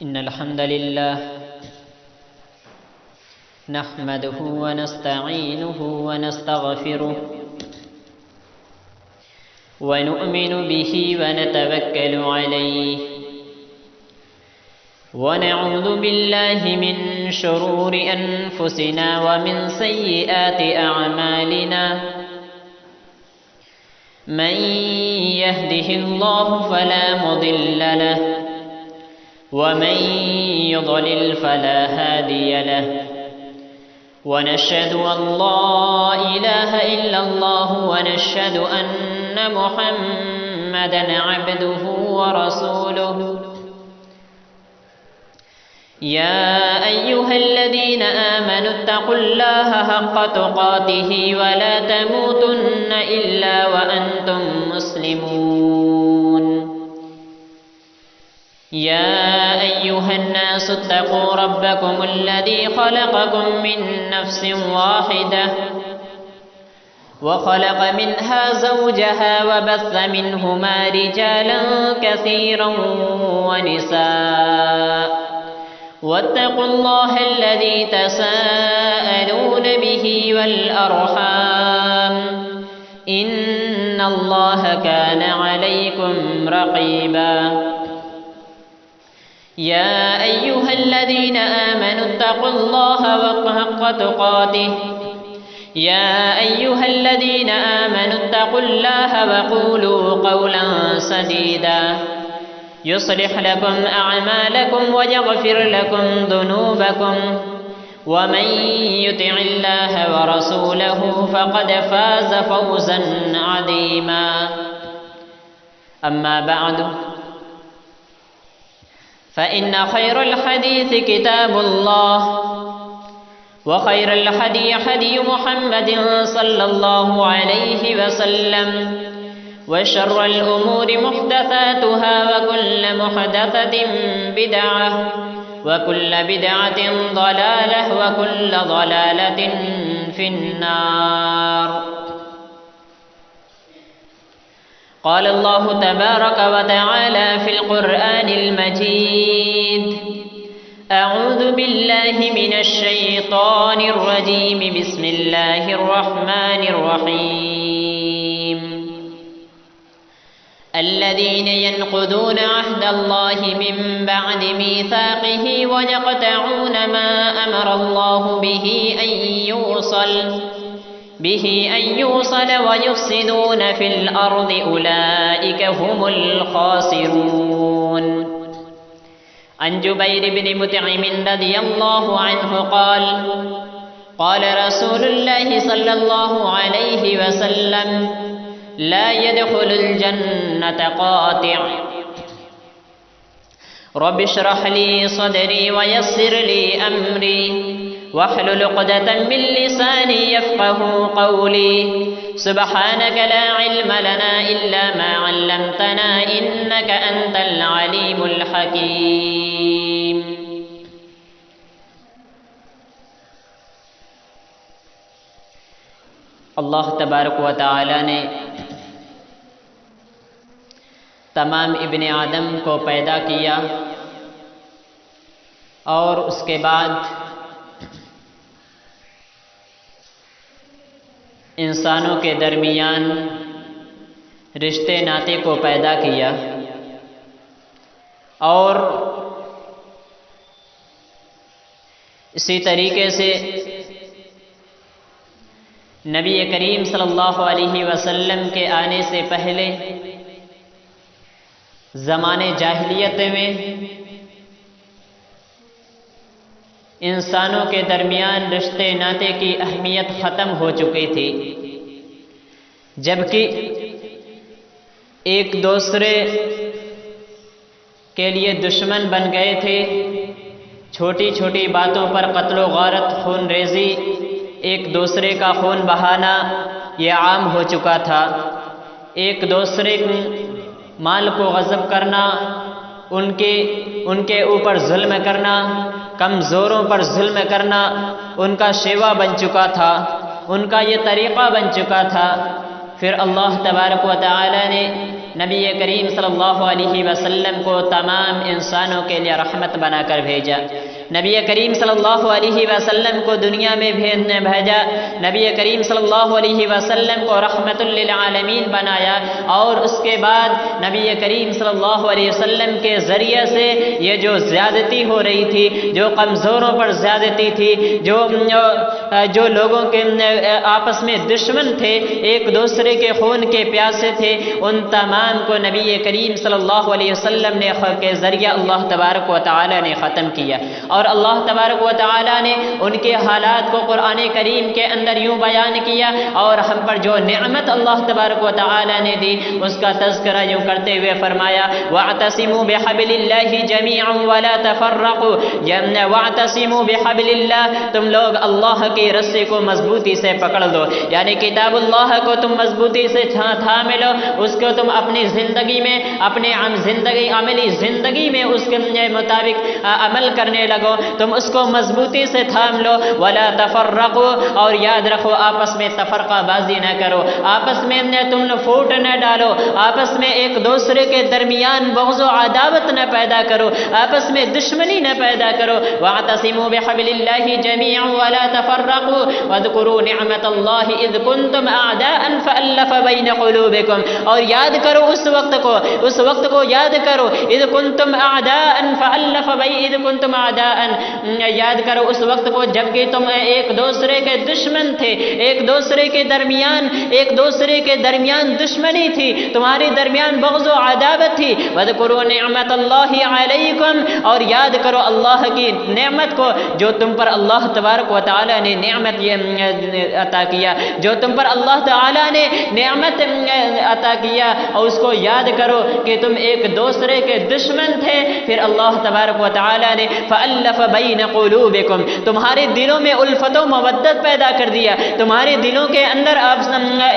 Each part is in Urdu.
إن الحمد لله نحمده ونستعينه ونستغفره ونؤمن به ونتوكل عليه ونعوذ بالله من شرور أنفسنا ومن سيئات أعمالنا من يهده الله فلا مضل له ومن يضلل فلا هادي له ونشهد أن لا إله إلا الله ونشهد أن محمدا عبده ورسوله يا أيها الذين آمنوا اتقوا الله حق تقاته ولا تموتن إلا وأنتم مسلمون يا أيها الناس اتقوا ربكم الذي خلقكم من نفس واحدة وخلق منها زوجها وبث منهما رجالا كثيرا ونساء واتقوا الله الذي تساءلون به والأرحام إن الله كان عليكم رقيبا يا أيها الذين آمنوا اتقوا الله حق تقاته يا أيها الذين آمنوا اتقوا الله وقولوا قولا سديدا يصلح لكم أعمالكم ويغفر لكم ذنوبكم ومن يطع الله ورسوله فقد فاز فوزا عظيما أما بعد فإن خير الحديث كتاب الله وخير الهدي هدي محمد صلى الله عليه وسلم وشر الأمور محدثاتها وكل محدثة بدعة وكل بدعة ضلالة وكل ضلالة في النار. قال الله تبارك وتعالى في القرآن المجيد أعوذ بالله من الشيطان الرجيم بسم الله الرحمن الرحيم الذين ينقضون عهد الله من بعد ميثاقه ويقطعون ما أمر الله به أن يوصل ويفسدون في الأرض أولئك هم الخاسرون. عن جبير بن مطعم رضي الله عنه قال قال رسول الله صلى الله عليه وسلم لا يدخل الجنة قاطع رب اشرح لي صدري ويسر لي أمري واحلل عقدة من لساني يفقه قولي سبحانك لا علم لنا إلا ما علمتنا إنك أنت العليم الحكيم. اللہ تبارک و تعالی نے تمام ابن آدم کو پیدا کیا اور اس کے بعد انسانوں کے درمیان رشتے ناطے کو پیدا کیا اور اسی طریقے سے نبی کریم صلی اللہ علیہ وسلم کے آنے سے پہلے زمانے جاہلیت میں انسانوں کے درمیان رشتے ناطے کی اہمیت ختم ہو چکی تھی، جبکہ ایک دوسرے کے لیے دشمن بن گئے تھے. چھوٹی چھوٹی باتوں پر قتل و غارت، خون ریزی، ایک دوسرے کا خون بہانا یہ عام ہو چکا تھا. ایک دوسرے مال کو غصب کرنا، ان کے اوپر ظلم کرنا، کمزوروں پر ظلم کرنا ان کا شیوا بن چکا تھا، ان کا یہ طریقہ بن چکا تھا. پھر اللہ تبارک و تعالی نے نبی کریم صلی اللہ علیہ وسلم کو تمام انسانوں کے لیے رحمت بنا کر بھیجا۔ نبی کریم صلی اللہ علیہ وسلم کو دنیا میں بھیجا۔ نبی کریم صلی اللہ علیہ وسلم کو رحمت للعالمین بنایا، اور اس کے بعد نبی کریم صلی اللہ علیہ وسلم کے ذریعے سے یہ جو زیادتی ہو رہی تھی، جو کمزوروں پر زیادتی تھی، جو لوگوں کے آپس میں دشمن تھے، ایک دوسرے کے خون کے پیاسے تھے، ان تمام کو نبی کریم صلی اللہ علیہ وسلم نے کے ذریعہ اللہ تبارک و تعالی نے ختم کیا۔ اور اللہ تبارک و تعالی نے ان کے حالات کو قرآن کریم کے اندر یوں بیان کیا، اور ہم پر جو نعمت اللہ تبارک و تعالی نے دی اس کا تذکرہ یوں کرتے ہوئے فرمایا، وَاعْتَصِمُوا بِحَبْلِ اللَّهِ جَمِيعًا وَلَا تَفَرَّقُوا، وَاعْتَصِمُوا بِحَبْلِ اللَّهِ، تم لوگ اللہ کی رسی کو مضبوطی سے پکڑ لو، یعنی کتاب اللہ کو تم مضبوطی سے تھام لو، اس کو تم اپنی زندگی میں، اپنے عملی زندگی میں اس کے مطابق عمل کرنے لگو، تم اس کو مضبوطی سے تھام لو، ولا تفرقوا، اور یاد رکھو آپس میں تفرقہ بازی نہ کرو، آپس میں تم پھوٹ نہ ڈالو، آپس میں ایک دوسرے کے درمیان بغض و عداوت نہ پیدا کرو، آپس میں دشمنی نہ پیدا کرو، واعتصموا بحبل اللہ جميعا ولا تفرقوا واذكروا نعمت اللہ اذ کنتم اعداء فألف بین قلوبکم، اور یاد کرو اس وقت کو یاد کرو، اذ کنتم اعداء فألف بین، اذ کنتم اعداء، یاد کرو اس وقت کو جب کہ تم ایک دوسرے کے دشمن تھے، ایک دوسرے کے درمیان دشمنی تھی، تمہارے درمیان بغض و عداوت تھی، وَاذْكُرُوا نِعْمَةَ اللَّهِ عَلَيْكُمْ، اور یاد کرو اللہ کی نعمت کو جو تم پر اللہ تبارک و تعالی نے نعمت عطا کیا، جو تم پر اللہ تعالی نے نعمت عطا کیا، اور اس کو یاد کرو کہ تم ایک دوسرے کے دشمن تھے، پھر اللہ تبارک و تعالی نے فَأَلَّفَ بَيْنَ قُلُوبِكُمْ، تمہارے دلوں میں الفت و مودت پیدا کر دیا، تمہارے دلوں کے اندر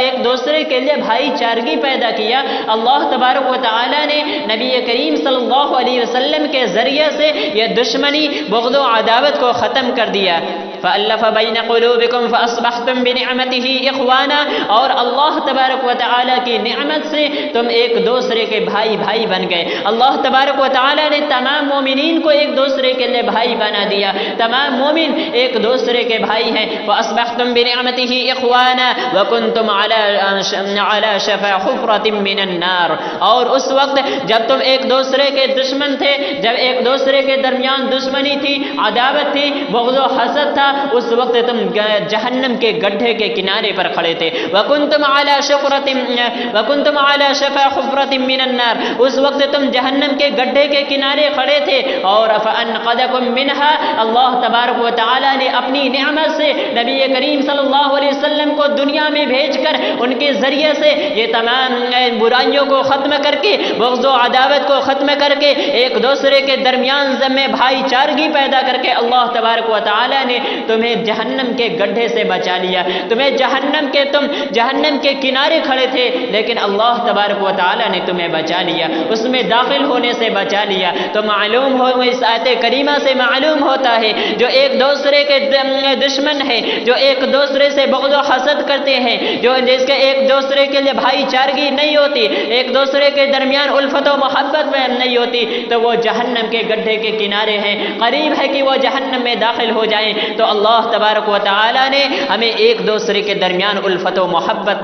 ایک دوسرے کے لیے بھائی چارگی پیدا کیا۔ اللہ تبارک و تعالی نے نبی کریم صلی اللہ علیہ وسلم کے ذریعے سے یہ دشمنی، بغض و عداوت کو ختم کر دیا۔ فَأَلَّفَ بَيْنَ قُلُوبِكُمْ فَأَصْبَحْتُمْ بِنِعْمَتِهِ إِخْوَانًا، اور اللہ تبارک و تعالی کی نعمت سے تم ایک دوسرے کے بھائی بن گئے۔ اللہ تبارک و تعالی نے تمام مومنین کو ایک دوسرے کے لیے بھائی بنا دیا، تمام مومن ایک دوسرے کے بھائی ہیں۔ وَأَصْبَحْتُمْ بِنِعْمَتِهِ إِخْوَانًا وَكُنْتُمْ عَلَى شَفَا حُفْرَةٍ مِّنَ النَّارِ، اور اس وقت جب تم ایک دوسرے کے دشمن تھے، جب ایک دوسرے کے درمیان دشمنی تھی، عداوت تھی، بغض و حسد تھا، اس وقت تم جہنم کے گڈھے کے کنارے پر کھڑے تھے۔ وَكُنْتُمْ عَلَى شَفَا حُفْرَةٍ مِّنَ النَّارِ، اس وقت تم جہنم کے گڈھے کے کنارے کھڑے تھے، اور فَأَنْقَذَكُمْ مِنْهَا، اللہ تبارک و تعالی نے اپنی نعمت سے نبی کریم صلی اللہ علیہ وسلم کو دنیا میں بھیج کر ان کے ذریعے سے یہ تمام برائیوں کو ختم کر کے، بغض و عداوت کو ختم کر کے، ایک دوسرے کے درمیان میں بھائی چارگی پیدا کر کے اللہ تبارک و تعالی نے تمہیں جہنم کے گڈھے سے بچا لیا۔ تم جہنم کے کنارے کھڑے تھے، لیکن اللہ تبارک و تعالی نے تمہیں بچا لیا، اس میں داخل ہونے سے بچا لیا۔ تو معلوم ہو، اس آیت کریمہ سے معلوم ہوتا ہے جو ایک دوسرے کے دشمن ہے، جو ایک دوسرے سے بغض و حسد کرتے ہیں، جو جس کے ایک دوسرے کے لیے بھائی چارگی نہیں ہوتی، ایک دوسرے کے درمیان الفت و محبت میں نہیں ہوتی، تو وہ جہنم کے گڈھے کے کنارے ہیں، قریب ہے کہ وہ جہنم میں داخل ہو جائیں۔ تو اللہ تبارک و تعالی نے ہمیں ایک دوسرے کے درمیان الفت و محبت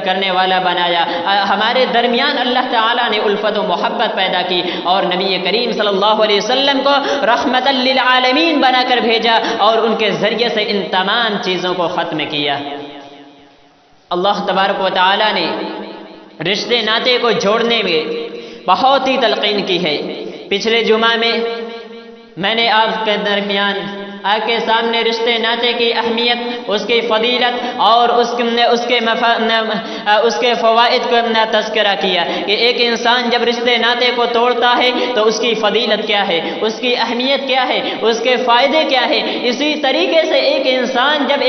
کرنے والا بنایا، ہمارے درمیان اللہ تعالیٰ نے الفت و محبت پیدا کی، اور نبی کریم صلی اللہ علیہ وسلم کو رحمت للعالمین بنا کر بھیجا، اور ان کے ذریعے سے ان تمام چیزوں کو ختم کیا۔ اللہ تبارک و تعالیٰ نے رشتے ناطے کو جوڑنے میں بہت ہی تلقین کی ہے۔ پچھلے جمعہ میں میں نے آپ کے درمیان آپ کے سامنے رشتے ناطے کی اہمیت، اس کی فضیلت اور اس کے فوائد کا تذکرہ کیا کہ ایک انسان جب رشتے ناطے کو توڑتا ہے تو اس کی فضیلت کیا ہے، اس کی اہمیت کیا ہے، اس کے فائدے کیا ہے۔ اسی طریقے سے ایک انسان جب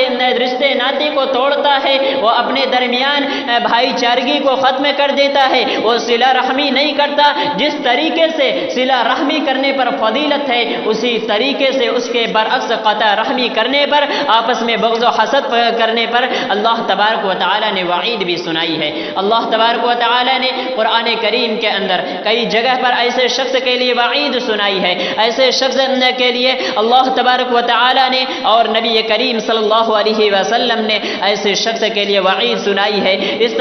رشتے ناطے کو توڑتا ہے، وہ اپنے درمیان بھائی چارگی کو ختم کر دیتا ہے، وہ صلہ رحمی نہیں کرتا۔ جس طریقے سے صلہ رحمی کرنے پر فضیلت ہے، اسی طریقے سے اس کے برعکس شخص قطع رحمی کرنے پر، آپس میں بغض و حسد کرنے پر اللہ تبارک و تعالیٰ نے وعید بھی سنائی ہے۔ اللہ تبارک و تعالیٰ نے قرآن کریم کے اندر کئی جگہ پر ایسے شخص کے لیے وعید سنائی ہے، ایسے شخص کے لیے اللہ تبارک و تعالیٰ نے اور نبی کریم صلی اللہ علیہ وسلم نے ایسے شخص کے لیے وعید سنائی ہے۔ اس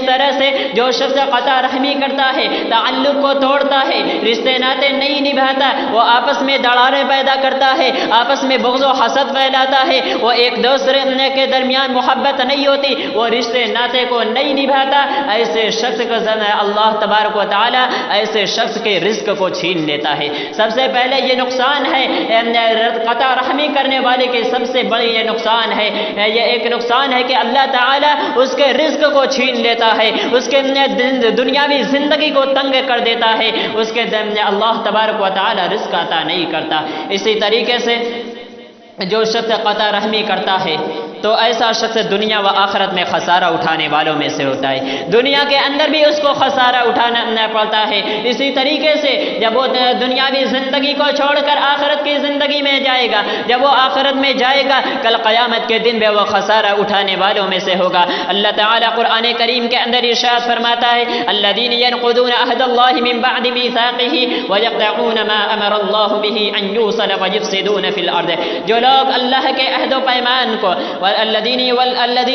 طرح سے جو شخص قطع رحمی کرتا ہے، تعلق کو توڑتا ہے، رشتے ناطے نہیں نبھاتا، وہ آپس میں دراڑیں پیدا کرتا ہے، آپس میں بغض و حسد پھیلاتا ہے، وہ ایک دوسرے کے درمیان محبت نہیں ہوتی، وہ رشتے ناطے کو نہیں نبھاتا، ایسے شخص کو اللہ تبارک و تعالیٰ ایسے شخص کے رزق کو چھین لیتا ہے۔ سب سے پہلے یہ نقصان ہے قطع رحمی کرنے والے کے، سب سے بڑی یہ نقصان ہے، یہ ایک نقصان ہے کہ اللہ تعالیٰ اس کے رزق کو چھین لیتا ہے، اس کے دنیاوی زندگی کو تنگ کر دیتا ہے، اس کے اللہ تبارک و تعالیٰ رزق عطا نہیں کرتا۔ اسی طریقے سے جو شخص قطع رحمی کرتا ہے تو ایسا شخص دنیا و آخرت میں خسارہ اٹھانے والوں میں سے ہوتا ہے، دنیا کے اندر بھی اس کو خسارہ اٹھانا پڑتا ہے۔ اسی طریقے سے جب وہ دنیاوی زندگی کو چھوڑ کر آخرت کی زندگی میں جائے گا، جب وہ آخرت میں جائے گا، کل قیامت کے دن میں وہ خسارہ اٹھانے والوں میں سے ہوگا۔ اللہ تعالیٰ قرآن کریم کے اندر ارشاد فرماتا ہے الذین ينقضون عہد اللہ من بعد میثاقہ ویقطعون ما امر اللہ بہ ان یوصل ویفسدون فی الارض، جو لوگ اللہ کے عہد و پیمان کو الذین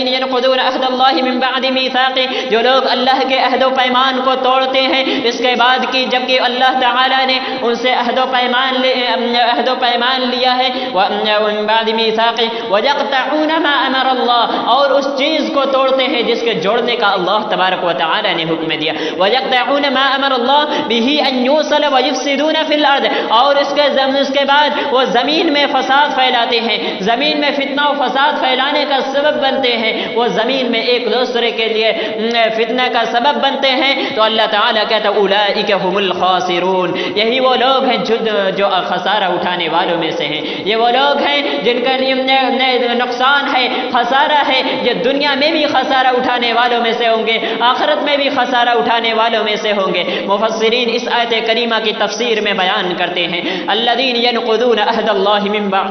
ينقضون عہد اللہ من بعد میثاقہ، جو لوگ اللہ کے عہد و پیمان کو توڑتے ہیں اس کے بعد کی جبکہ اللہ تعالیٰ نے ان سے عہد و پیمان لیا ہے، ومن بعد میثاقہ ویقطعون ما امر اللہ، اور اس چیز کو توڑتے ہیں جس کے جوڑنے کا اللہ تبارک و تعالیٰ نے حکم دیا، ویقطعون ما امر اللہ بہ ان یوصل ویفسدون فی الارض، اور اس کے بعد وہ زمین میں فساد پھیلاتے ہیں، زمین میں فتنہ و فساد پھیلانے کا سبب بنتے ہیں، وہ زمین میں ایک دوسرے کے لیے فتنہ کا سبب بنتے ہیں۔ تو اللہ تعالیٰ کہتا ہے اولئک هم الخاسرون، یہی وہ لوگ ہیں جو خسارہ اٹھانے والوں میں سے ہیں، یہ وہ لوگ ہیں جن کا نقصان ہے، خسارہ ہے، یہ دنیا میں بھی خسارہ اٹھانے والوں میں سے ہوں گے، آخرت میں بھی خسارہ اٹھانے والوں میں سے ہوں گے۔ مفسرین اس آیت کریمہ کی تفسیر میں بیان کرتے ہیں الذین ينقضون عہد اللہ من بعد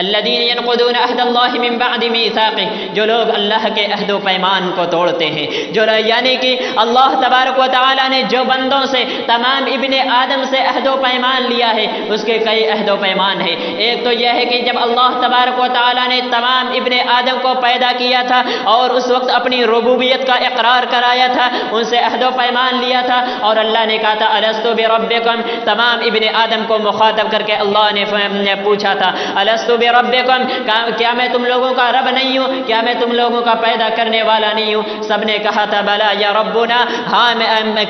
الذین ينقضون عہد اللہ من بعد میثاقہ، جو لوگ اللہ کے عہد و پیمان کو توڑتے ہیں، جو یعنی کہ اللہ تبارک و تعالیٰ نے جو بندوں سے تمام ابن آدم سے عہد و پیمان لیا ہے اس کے کئی عہد و پیمان ہیں۔ ایک تو یہ ہے کہ جب اللہ تبارک و تعالیٰ نے تمام ابن آدم کو پیدا کیا تھا اور اس وقت اپنی ربوبیت کا اقرار کرایا تھا، ان سے عہد و پیمان لیا تھا، اور اللہ نے کہا تھا الست بربکم، تمام ابن آدم کو مخاطب کر کے اللہ نے پوچھا تھا الست بربکم، کیا میں تم لوگوں کا رب نہیں ہوں، کیا میں تم لوگوں کا پیدا کرنے والا نہیں ہوں؟ سب نے کہا تھا بلا یا ربنا، ہاں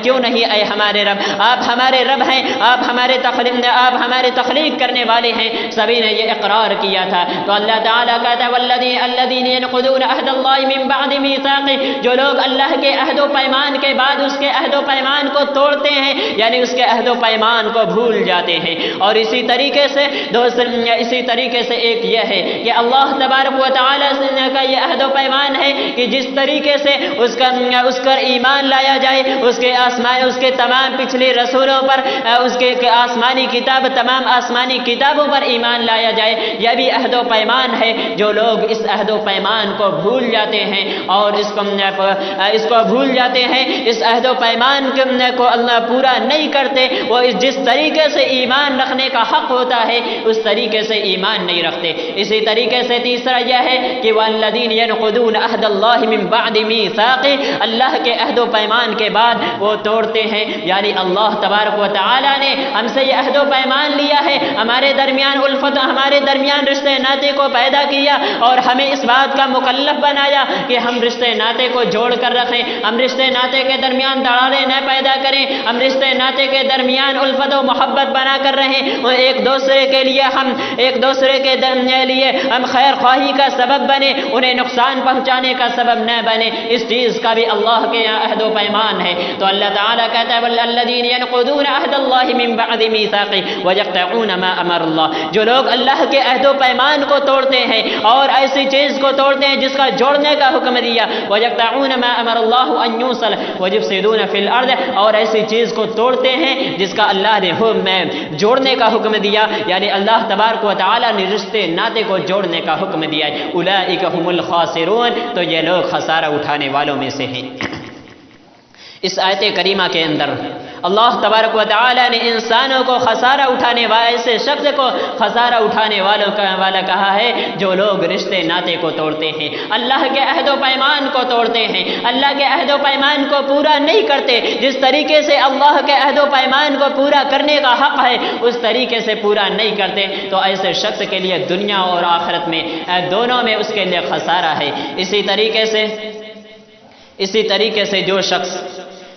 کیوں نہیں اے ہمارے رب، آپ ہمارے رب ہیں، آپ ہمارے تخلیق کرنے والے ہیں، سبھی نے یہ اقرار کیا تھا۔ تو اللہ تعالیٰ کہتا ہے الذین ينقضون عہد اللہ من بعد میثاقہ، جو لوگ اللہ کے عہد و پیمان کے بعد اس کے عہد و پیمان کو توڑتے ہیں، یعنی اس کے عہد و پیمان کو بھول جاتے ہیں۔ اور اسی طریقے سے ایک یہ ہے کہ اللہ تبارک و تعالیٰ کا یہ عہد و پیمان ہے کہ جس طریقے سے اس کا ایمان لایا جائے، اس کے تمام پچھلے رسولوں پر، اس کے آسمانی کتاب، تمام آسمانی کتابوں پر ایمان لایا جائے، یہ بھی عہد و پیمان ہے۔ جو لوگ اس عہد و پیمان کو بھول جاتے ہیں اور اس کو بھول جاتے ہیں، اس عہد و پیمان کو اللہ پورا نہیں کرتے، وہ جس طریقے سے ایمان رکھنے کا حق ہوتا ہے اس طریقے سے ایمان نہیں رکھتے۔ اسی طریقے سے تیسرا یہ ہے کہ والذین ينقضون عہد اللہ من بعد میثاقہ، اللہ کے عہد و پیمان کے بعد وہ توڑتے ہیں، یعنی اللہ تبارک و تعالیٰ نے ہم سے یہ عہد و پیمان لیا ہے، ہمارے درمیان الفت، ہمارے درمیان رشتے ناطے کو پیدا کیا اور ہمیں اس بات کا مکلف بنایا کہ ہم رشتے ناطے کو جوڑ کر رکھیں، ہم رشتے ناطے کے درمیان دراڑیں نہ پیدا کریں، ہم رشتے ناطے کے درمیان الفت و محبت بنا کر رہیں، اور ایک دوسرے کے لیے ہم ایک دوسرے کے لیے ہم خیر خواہی کا سبب بنے، انہیں نقصان پہنچانے کا سبب نہ بنے، اس چیز کا بھی اللہ کے یہاں عہد و پیمان ہے۔ تو اللہ تعالیٰ کہتا ہے والذین ینقضون عہد اللہ من بعد میثاقہ ویقطعون ما امر اللہ، جو لوگ اللہ کے عہد و پیمان کو توڑتے ہیں اور ایسی چیز کو توڑتے ہیں جس کا جوڑنے کا حکم دیا، ویقطعون ما امر اللہ ان یوصل ویفسدون فی الارض، اور ایسی چیز کو توڑتے ہیں جس کا اللہ نے جوڑنے کا حکم دیا، یعنی اللہ تبارک و تعالیٰ نے رشتے ناطے کو جوڑنے کا حکم دیا ہے۔ اولئک هم الخاسرون، تو یہ لوگ خسارہ اٹھانے والوں میں سے ہیں۔ اس آیت کریمہ کے اندر اللہ تبارک و تعالیٰ نے انسانوں کو خسارہ اٹھانے والے ایسے شخص کو خسارہ اٹھانے والا کہا ہے جو لوگ رشتے ناطے کو توڑتے ہیں، اللہ کے عہد و پیمان کو توڑتے ہیں، اللہ کے عہد و پیمان کو پورا نہیں کرتے، جس طریقے سے اللہ کے عہد و پیمان کو پورا کرنے کا حق ہے اس طریقے سے پورا نہیں کرتے، تو ایسے شخص کے لیے دنیا اور آخرت میں دونوں میں اس کے لیے خسارہ ہے۔ اسی طریقے سے جو شخص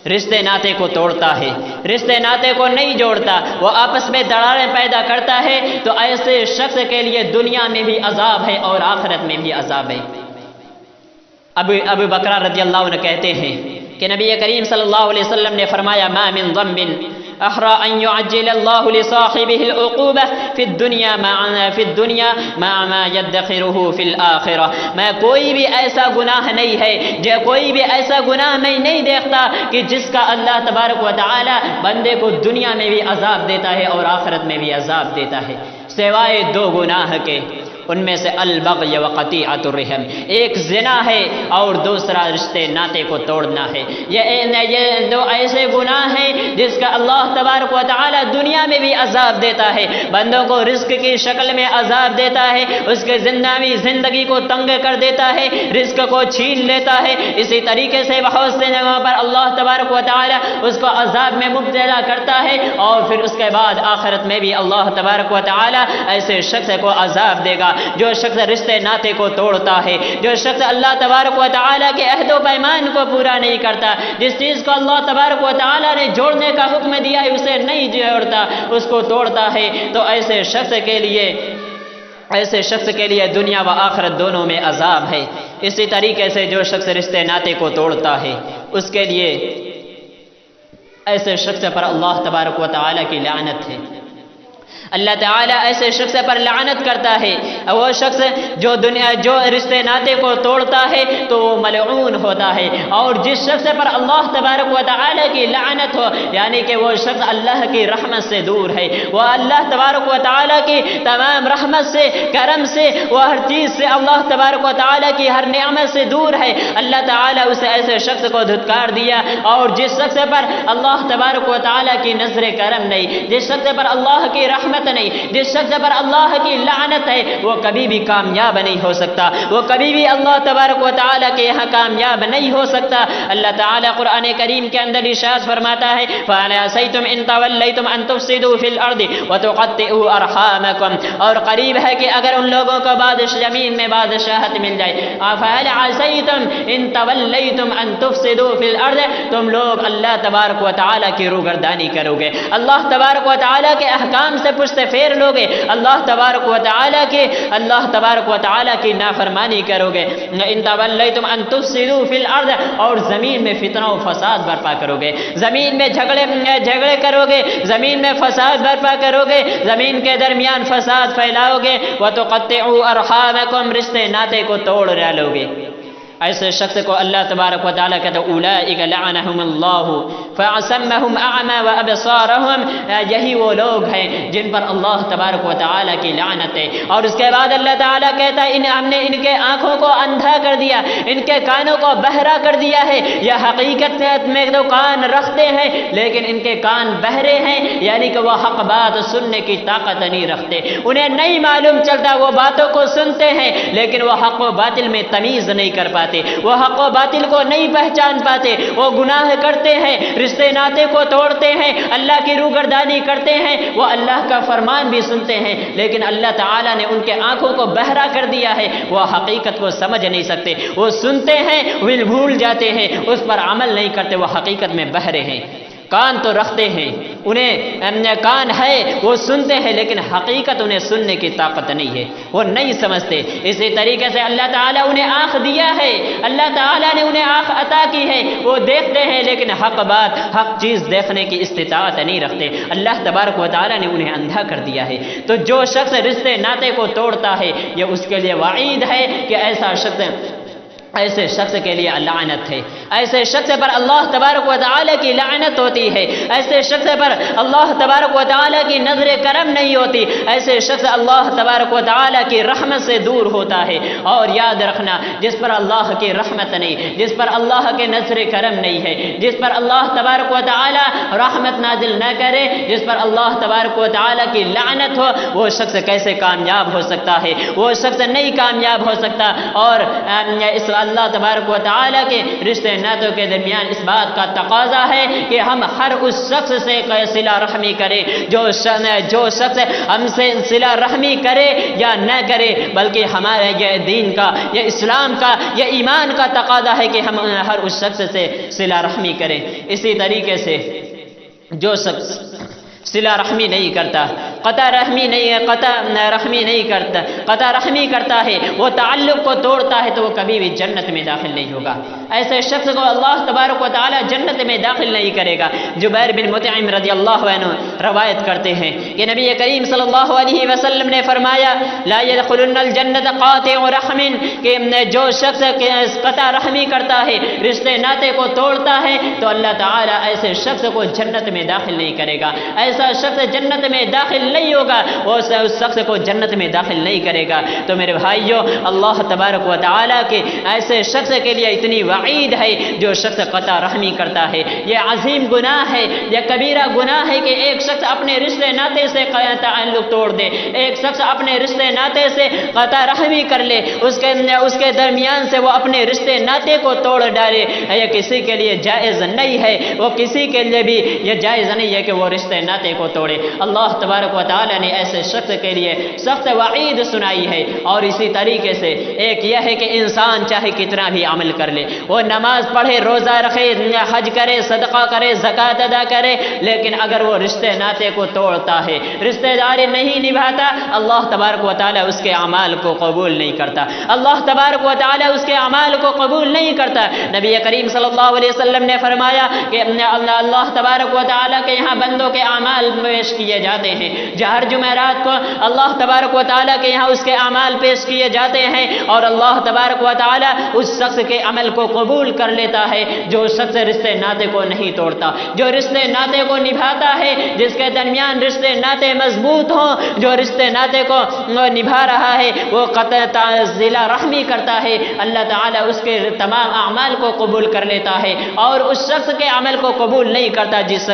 رشتے ناطے کو توڑتا ہے، رشتے ناطے کو نہیں جوڑتا، وہ آپس میں دراڑیں پیدا کرتا ہے، تو ایسے شخص کے لیے دنیا میں بھی عذاب ہے اور آخرت میں بھی عذاب ہے۔ ابو بکر رضی اللہ عنہ کہتے ہیں کہ نبی کریم صلی اللہ علیہ وسلم نے فرمایا ما من ذنب احرى ان يعجل الله لصاحبه العقوبة في الدنيا مع ما يدخره في الآخرة، میں کوئی بھی ایسا گناہ نہیں ہے، کوئی بھی ایسا گناہ میں نہیں دیکھتا کہ جس کا اللہ تبارک و تعالی بندے کو دنیا میں بھی عذاب دیتا ہے اور آخرت میں بھی عذاب دیتا ہے، سوائے دو گناہ کے، ان میں سے البغی و قطیعۃ الرحم، ایک زنا ہے اور دوسرا رشتے ناطے کو توڑنا ہے۔ یہ دو ایسے گناہ ہیں جس کا اللہ تبارک و تعالی دنیا میں بھی عذاب دیتا ہے، بندوں کو رزق کی شکل میں عذاب دیتا ہے، اس کے زندگی کو تنگ کر دیتا ہے، رزق کو چھین لیتا ہے، اسی طریقے سے بہت سے جگہوں پر اللہ تبارک و تعالی اس کو عذاب میں مبتلا کرتا ہے، اور پھر اس کے بعد آخرت میں بھی اللہ تبارک و تعالی ایسے شخص کو عذاب دے گا جو شخص رشتے ناطے کو توڑتا ہے، جو شخص اللہ تبارک و تعالیٰ کے عہد و پیمان کو پورا نہیں کرتا، جس چیز کو اللہ تبارک و تعالیٰ نے جوڑنے کا حکم دیا ہے اسے نہیں جوڑتا، اس کو توڑتا ہے، تو ایسے شخص کے لیے دنیا و آخرت دونوں میں عذاب ہے۔ اسی طریقے سے جو شخص رشتے ناطے کو توڑتا ہے اس کے لیے ایسے شخص پر اللہ تبارک و تعالیٰ کی لعنت ہے، اللہ تعالیٰ ایسے شخص پر لعنت کرتا ہے، وہ شخص جو رشتے ناطے کو توڑتا ہے تو وہ ملعون ہوتا ہے، اور جس شخص پر اللہ تبارک و تعالیٰ کی لعنت ہو یعنی کہ وہ شخص اللہ کی رحمت سے دور ہے، وہ اللہ تبارک و تعالیٰ کی تمام رحمت سے، کرم سے، وہ ہر چیز سے اللہ تبارک و تعالیٰ کی ہر نعمت سے دور ہے، اللہ تعالیٰ اسے ایسے شخص کو دھتکار دیا، اور جس شخص پر اللہ تبارک و تعالیٰ کی نظر کرم نہیں، جس شخص پر اللہ کی رحمت نہیں، جس شخص پر اللہ کی لعنت ہے، وہ کبھی بھی کامیاب نہیں ہو سکتا، وہ کبھی بھی اللہ تبارک و تعالیٰ کے یہاں کامیاب نہیں ہو سکتا۔ اللہ تعالیٰ قرآن کریم کے اندر ارشاد فرماتا ہے فَهَلْ عَسَيْتُمْ إِن تَوَلَّيْتُمْ أَن تُفْسِدُوا فِي الْأَرْضِ وَتُقَطِّعُوا أَرْحَامَكُمْ، اور قریب ہے کہ اگر ان لوگوں کو زمین میں بادشاہت مل جائے، فَهَلْ عَسَيْتُمْ إِن تَوَلَّيْتُمْ أَن تُفْسِدُوا فِي الْأَرْضِ، تم لوگ اللہ تبارک و تعالیٰ کی روگردانی کرو گے، اللہ تبارک و تعالیٰ کے احکام سے پشت پھیر لوگے، اللہ تبارک و تعالیٰ کی نافرمانی کرو گے، ان تولیتم ان تفسدوا فی الارض، اور زمین میں فتنہ و فساد برپا کرو گے، زمین میں جھگڑے کرو گے، زمین میں فساد برپا کرو گے، زمین کے درمیان فساد پھیلاؤ گے، وتقطعوا ارحامکم، رشتے ناطے کو توڑ ڈالو گے۔ ایسے شخص کو اللہ تبارک و تعالیٰ کہتے ہیں اولئک لعنہم اللہ فاصمہم اعمی وابصارہم، یہی وہ لوگ ہیں جن پر اللہ تبارک و تعالیٰ کی لعنت ہے، اور اس کے بعد اللہ تعالیٰ کہتا ہے ہم نے ان کے آنکھوں کو اندھا کر دیا، ان کے کانوں کو بہرا کر دیا ہے، یہ حقیقت میں تو کان رکھتے ہیں لیکن ان کے کان بہرے ہیں، یعنی کہ وہ حق بات سننے کی طاقت نہیں رکھتے، انہیں نہیں معلوم چلتا، وہ باتوں کو سنتے ہیں لیکن وہ حق و باطل میں تمیز نہیں کر پاتے، وہ حق و باطل کو نہیں پہچان پاتے، وہ گناہ کرتے ہیں، رشتے ناطے کو توڑتے ہیں، اللہ کی روگردانی کرتے ہیں، وہ اللہ کا فرمان بھی سنتے ہیں لیکن اللہ تعالیٰ نے ان کے آنکھوں کو بہرا کر دیا ہے، وہ حقیقت کو سمجھ نہیں سکتے، وہ سنتے ہیں بھول جاتے ہیں، اس پر عمل نہیں کرتے، وہ حقیقت میں بہرے ہیں۔ کان تو رکھتے ہیں، انہیں کان ہے، وہ سنتے ہیں، لیکن حقیقت انہیں سننے کی طاقت نہیں ہے، وہ نہیں سمجھتے۔ اسی طریقے سے اللہ تعالیٰ انہیں آنکھ دیا ہے، اللہ تعالیٰ نے انہیں آنکھ عطا کی ہے، وہ دیکھتے ہیں لیکن حق بات، حق چیز دیکھنے کی استطاعت نہیں رکھتے، اللہ تبارک و تعالیٰ نے انہیں اندھا کر دیا ہے۔ تو جو شخص رشتے ناطے کو توڑتا ہے، یہ اس کے لیے وعید ہے کہ ایسے شخص کے لیے لعنت ہے، ایسے شخص پر اللہ تبارک و تعالیٰ کی لعنت ہوتی ہے، ایسے شخص پر اللہ تبارک و تعالیٰ کی نظر کرم نہیں ہوتی، ایسے شخص اللہ تبارک و تعالیٰ کی رحمت سے دور ہوتا ہے۔ اور یاد رکھنا، جس پر اللہ کی رحمت نہیں، جس پر اللہ کے نظر کرم نہیں ہے، جس پر اللہ تبارک و تعالیٰ رحمت نازل نہ کرے، جس پر اللہ تبارک و تعالیٰ کی لعنت ہو، وہ شخص کیسے کامیاب ہو سکتا ہے؟ وہ شخص نہیں کامیاب ہو سکتا۔ اور اللہ تبارک و تعالیٰ کے رشتے ناتوں کے درمیان اس بات کا تقاضا ہے کہ ہم ہر اس شخص سے صلہ رحمی کریں جو شخص ہم سے صلہ رحمی کرے یا نہ کرے، بلکہ ہمارے یہ دین کا، یہ اسلام کا، یہ ایمان کا تقاضا ہے کہ ہم ہر اس شخص سے صلہ رحمی کریں۔ اسی طریقے سے جو شخص صلہ رحمی نہیں کرتا، قطع رحمی کرتا ہے، وہ تعلق کو توڑتا ہے، تو وہ کبھی بھی جنت میں داخل نہیں ہوگا۔ ایسے شخص کو اللہ تبارک و تعالی جنت میں داخل نہیں کرے گا۔ جبیر بن مطعم رضی اللہ عنہ روایت کرتے ہیں کہ نبی کریم صلی اللہ علیہ وسلم نے فرمایا، لا يدخلن الجنت قاطع رحم، کہ جو شخص قطع رحمی کرتا ہے، رشتے ناطے کو توڑتا ہے، تو اللہ تعالی ایسے شخص کو جنت میں داخل نہیں کرے گا۔ ایسا شخص جنت میں داخل نہیں ہوگا، وہ اس شخص کو جنت میں داخل نہیں کرے گا۔ تو میرے بھائیوں، اللہ تبارک و تعالیٰ کے ایسے شخص کے لیے اتنی وعید ہے جو شخص قطع رحمی کرتا ہے۔ یہ عظیم گناہ ہے، یہ کبیرہ گناہ ہے کہ ایک شخص اپنے رشتے ناطے سے تعلق توڑ دے، ایک شخص اپنے رشتے ناطے سے قطع رحمی کر لے، اس کے درمیان سے وہ اپنے رشتے ناطے کو توڑ ڈالے۔ یہ کسی کے لیے جائز نہیں ہے، وہ کسی کے لیے بھی یہ جائز نہیں ہے کہ وہ رشتے ناطے کو توڑے۔ اللہ تبارک و تعالی نے ایسے شخص کے لیے سخت وعید سنائی ہے۔ اور اسی طریقے سے ایک یہ ہے کہ انسان چاہے کتنا بھی عمل کر لے، وہ نماز پڑھے، روزہ رکھے، حج کرے، صدقہ کرے، زکوٰۃ ادا کرے، لیکن اگر وہ رشتے ناطے کو توڑتا ہے، رشتے داری نہیں نبھاتا، اللہ تبارک و تعالی اس کے اعمال کو قبول نہیں کرتا، اللہ تبارک و تعالی اس کے اعمال کو قبول نہیں کرتا۔ نبی کریم صلی اللہ علیہ وسلم نے فرمایا کہ اللہ تبارک و تعالی کے یہاں بندوں کے اعمال پیش کیے جاتے ہیں، ہر جمعرات کو اللہ تبارک و تعالیٰ کے یہاں اس کے اعمال پیش کیے جاتے ہیں، اور اللہ تبارک و تعالیٰ اس شخص کے عمل کو قبول کر لیتا ہے جو شخص رشتے ناطے کو نہیں توڑتا، جو رشتے ناطے کو نبھاتا ہے، جس کے درمیان رشتے ناطے مضبوط ہوں، جو رشتے ناطے کو نبھا رہا ہے، وہ قطع صلہ رحمی کرتا ہے، اللہ تعالیٰ اس کے تمام اعمال کو قبول کر لیتا ہے، اور اس شخص کے عمل کو قبول نہیں کرتا جس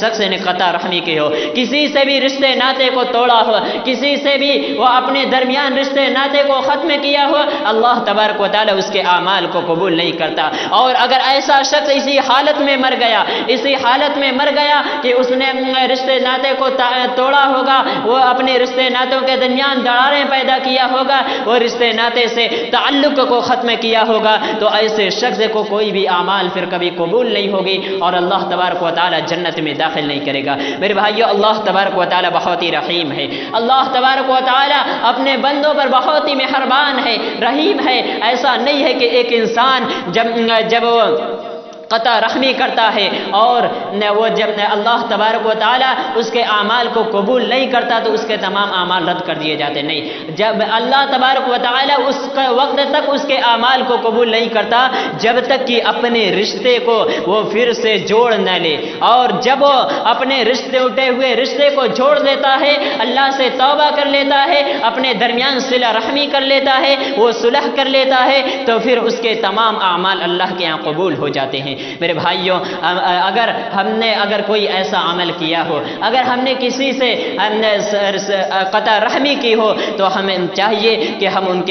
شخص نے قطع رحمی کی ہو، کسی سے بھی رشتے ناطے کو توڑا ہو، کسی سے بھی وہ اپنے درمیان رشتے ناطے کو ختم کیا ہو، اللہ تبارک و تعالی اس کے اعمال کو قبول نہیں کرتا۔ اور اگر ایسا شخص اسی حالت میں مر گیا کہ اس نے رشتے ناطے کو توڑا ہوگا، وہ اپنے رشتے ناطوں کے درمیان دراڑیں پیدا کیا ہوگا، وہ رشتے ناطے سے تعلق کو ختم کیا ہوگا، تو ایسے شخص کو کوئی بھی اعمال پھر کبھی قبول نہیں ہوگی، اور اللہ تبارک و تعالی جنت میں داخل نہیں کرے گا۔ میرے بھائیو، اللہ تبارک و تعالی بہت ہی رحیم ہے، اللہ تبارک و تعالی اپنے بندوں پر بہت ہی مہربان ہے، رحیم ہے۔ ایسا نہیں ہے کہ ایک انسان جب وہ قطع رحمی کرتا ہے اور وہ جب اللہ تبارک و تعالیٰ اس کے اعمال کو قبول نہیں کرتا تو اس کے تمام اعمال رد کر دیے جاتے، نہیں، جب اللہ تبارک و تعالیٰ اس کے وقت تک اس کے اعمال کو قبول نہیں کرتا جب تک کہ اپنے رشتے کو وہ پھر سے جوڑ نہ لے، اور جب وہ اپنے ٹوٹے ہوئے رشتے کو جوڑ لیتا ہے، اللہ سے توبہ کر لیتا ہے، اپنے درمیان صلہ رحمی کر لیتا ہے، وہ صلح کر لیتا ہے، تو پھر اس کے تمام اعمال اللہ کے یہاں قبول ہو جاتے ہیں۔ میرے بھائیوں، اگر کوئی ایسا عمل کیا ہو، اگر ہم نے کسی سے قطع رحمی کی ہو، تو ہمیں چاہیے کہ ہم ان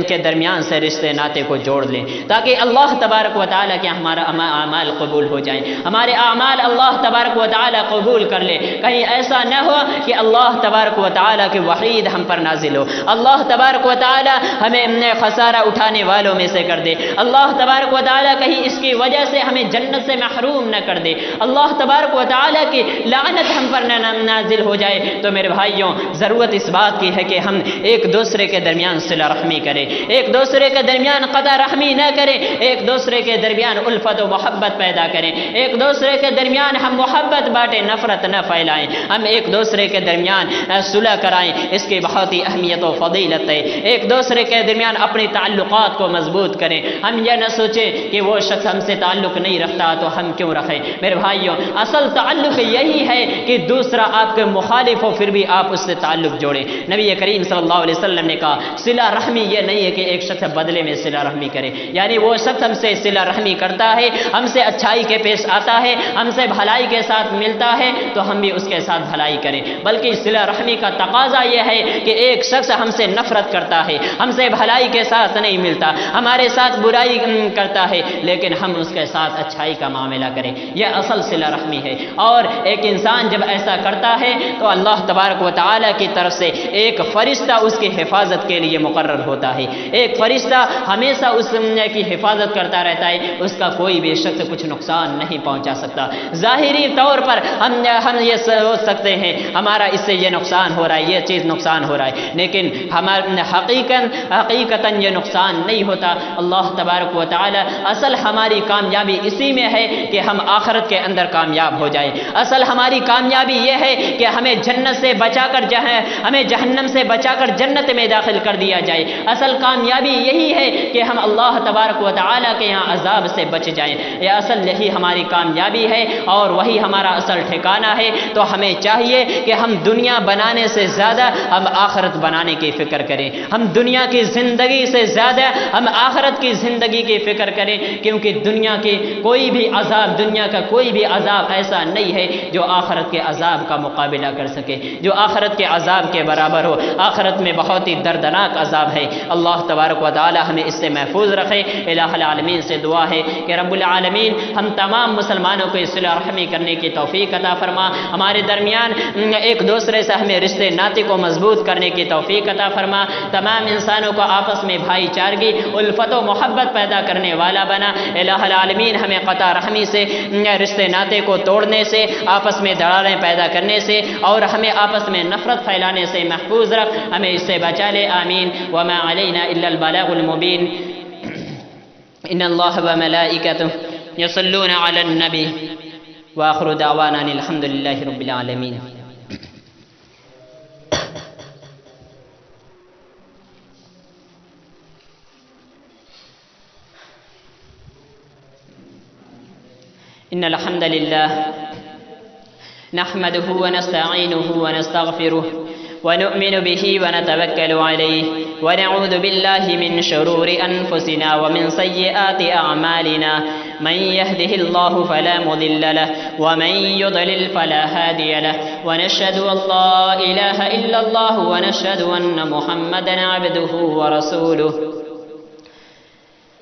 کے درمیان سے رشتے ناطے کو جوڑ لیں، تاکہ اللہ تبارک و تعالیٰ کے ہمارا اعمال قبول ہو جائیں، ہمارے اعمال اللہ تبارک و تعالیٰ قبول کر لے۔ کہیں ایسا نہ ہو کہ اللہ تبارک و تعالیٰ کی وعید ہم پر نازل ہو، اللہ تبارک و تعالیٰ ہمیں خسارہ اٹھانے والوں میں سے کر دے، اللہ تبارک و تعالیٰ کہیں اس کی وجہ سے ہمیں ہمیں جنت سے محروم نہ کر دے، اللہ تبارک و تعالیٰ کی لعنت ہم پر نہ نازل ہو جائے۔ تو میرے بھائیوں، ضرورت اس بات کی ہے کہ ہم ایک دوسرے کے درمیان صلہ رحمی کریں، ایک دوسرے کے درمیان قطع رحمی نہ کریں، ایک دوسرے کے درمیان الفت و محبت پیدا کریں، ایک دوسرے کے درمیان ہم محبت بانٹیں، نفرت نہ پھیلائیں، ہم ایک دوسرے کے درمیان صلح کرائیں، اس کی بہت ہی اہمیت و فضیلت ہے۔ ایک دوسرے کے درمیان اپنی تعلقات کو مضبوط کریں، ہم یہ نہ سوچیں کہ وہ شخص ہم سے تعلق نہیں رکھتا تو ہم کیوں رکھیں۔ میرے بھائیوں، اصل تعلق یہی ہے کہ دوسرا آپ کے مخالف ہو پھر بھی آپ اس سے تعلق جوڑیں۔ نبی کریم صلی اللہ علیہ وسلم نے کہا صلہ رحمی یہ نہیں ہے کہ ایک شخص بدلے میں صلہ رحمی کرے، یعنی وہ شخص ہم سے صلہ رحمی کرتا ہے، ہم سے اچھائی کے پیش آتا ہے، ہم سے بھلائی کے ساتھ ملتا ہے تو ہم بھی اس کے ساتھ بھلائی کریں، بلکہ صلہ رحمی کا تقاضا یہ ہے کہ ایک شخص ہم سے نفرت کرتا ہے، ہم سے بھلائی کے ساتھ نہیں ملتا، ہمارے ساتھ برائی کرتا ہے لیکن ہم اس کے ساتھ اچھائی کا معاملہ کریں، یہ اصل صلہ رحمی ہے۔ اور ایک انسان جب ایسا کرتا ہے تو اللہ تبارک و تعالیٰ کی طرف سے ایک فرشتہ اس کی حفاظت کے لیے مقرر ہوتا ہے، ایک فرشتہ ہمیشہ اس کی حفاظت کرتا رہتا ہے، اس کا کوئی بھی شخص کچھ نقصان نہیں پہنچا سکتا۔ ظاہری طور پر ہم یہ سوچ سکتے ہیں ہمارا اس سے یہ نقصان ہو رہا ہے، یہ چیز نقصان ہو رہا ہے، لیکن ہمارا حقیقتاً یہ نقصان نہیں ہوتا۔ اللہ تبارک و تعالی اصل ہماری کامیابی اسی میں ہے کہ ہم آخرت کے اندر کامیاب ہو جائیں، اصل ہماری کامیابی یہ ہے کہ ہمیں جنت سے بچا کر ہمیں جہنم سے بچا کر جنت میں داخل کر دیا جائے، اصل کامیابی یہی ہے کہ ہم اللہ تبارک و تعالیٰ کے یہاں عذاب سے بچ جائیں، یہ اصل یہی ہماری کامیابی ہے اور وہی ہمارا اصل ٹھکانہ ہے۔ تو ہمیں چاہیے کہ ہم دنیا بنانے سے زیادہ ہم آخرت بنانے کی فکر کریں، ہم دنیا کی زندگی سے زیادہ ہم آخرت کی زندگی کی فکر کریں، کیونکہ دنیا کی کوئی بھی عذاب، دنیا کا کوئی بھی عذاب ایسا نہیں ہے جو آخرت کے عذاب کا مقابلہ کر سکے، جو آخرت کے عذاب کے برابر ہو۔ آخرت میں بہت ہی دردناک عذاب ہے، اللہ تبارک و تعالی ہمیں اس سے محفوظ رکھے۔ الہ العالمین سے دعا ہے کہ رب العالمین ہم تمام مسلمانوں کو صلہ رحمی کرنے کی توفیق عطا فرما، ہمارے درمیان ایک دوسرے سے ہمیں رشتے ناطے کو مضبوط کرنے کی توفیق عطا فرما، تمام انسانوں کو آپس میں بھائی چارگی، الفت و محبت پیدا کرنے والا بنا۔ الہ العالمین ہمیں قطع رحمی سے، رشتے ناطے کو توڑنے سے، آپس میں دراڑیں پیدا کرنے سے اور ہمیں آپس میں نفرت پھیلانے سے محفوظ رکھ، ہمیں اس سے بچا لے، آمین۔ وما علینا الا البلاغ المبین۔ ان اللہ وملائکتہ یصلون علی النبی وآخر دعوانا الحمد للہ رب العالمین۔ ان الحمد للہ نحمده ونستعینه ونستغفره ونؤمن به ونتوکل علیہ ونعوذ باللہ من شرور انفسنا ومن سیئات اعمالنا من يهده الله فلا مضل له ومن يضلل فلا هادي له ونشهد ان لا اله الا الله ونشهد ان محمدا عبده ورسوله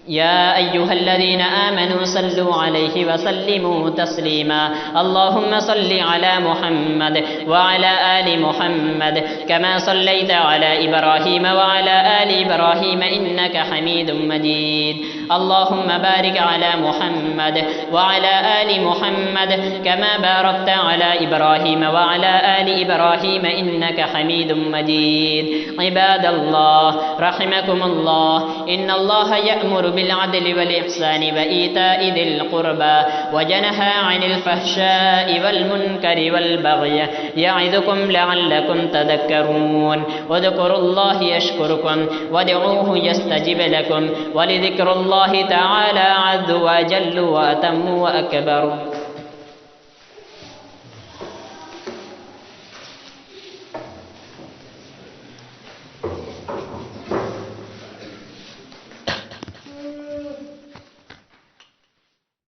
يا أيها الذين آمنوا صلوا عليه وسلموا تسليما اللهم صل على محمد وعلى آل محمد كما صليت على إبراهيم وعلى آل إبراهيم إنك حميد مجيد اللهم بارك على محمد وعلى آل محمد كما باركت على إبراهيم وعلى آل إبراهيم إنك حميد مجيد عباد الله رحمكم الله إن الله يأمر بالعدل والإحسان وإيتاء ذي القربى وينهى عن الفحشاء والمنكر والبغي يعظكم لعلكم تذكرون واذكروا الله يشكركم وادعوه يستجب لكم ولذكر الله تعالى عز وجل وأتم وأكبر